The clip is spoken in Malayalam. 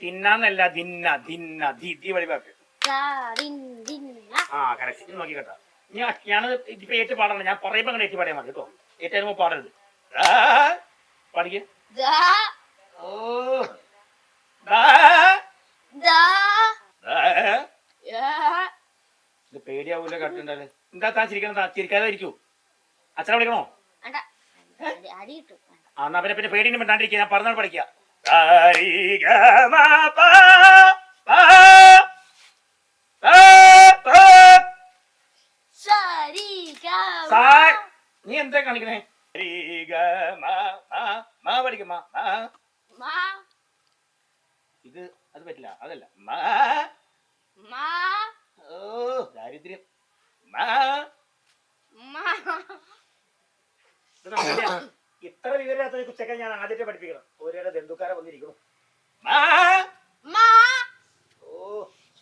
തിന്നല്ല ദിന്ന ദിന്ന ദി വഴിവാക്ക്. ആ കറക്റ്റ് നോക്കി കേട്ടോ. ഞാനത് ഇപ്പൊ ഏറ്റു പാടണം. ഞാൻ പറയുമ്പോ അങ്ങനെ ഏറ്റു പാടിയാൽ മതി കേട്ടോ. ഏറ്റവും പാടരുത്. പഠിക്ക. ഓ ഇത് പേടിയാവൂല കട്ടുണ്ടല്ലേ. എന്താ താൻ ചിരിക്കണം? ചിരിക്കാതെ ഇരിക്കൂ. അച്ഛനെ വിളിക്കണോ? എന്നാ പിന്നെ പേടിയൊന്നും മിണ്ടാണ്ടിരിക്കുക. ഞാൻ പറഞ്ഞാൽ പഠിക്കുക. നീ എന്താ കാണിക്കണേ? പഠിക്കമ്മ. ഇത് അത് പറ്റില്ല. അതല്ല ഓ ദാരിദ്ര്യം. ഇത്ര വിവരമില്ലാത്ത കുച്ചൊക്കെ ഞാൻ ആദ്യത്തെ പഠിപ്പിക്കണം. ഓരോ ബന്ധുക്കാരെ വന്നിരിക്കണം.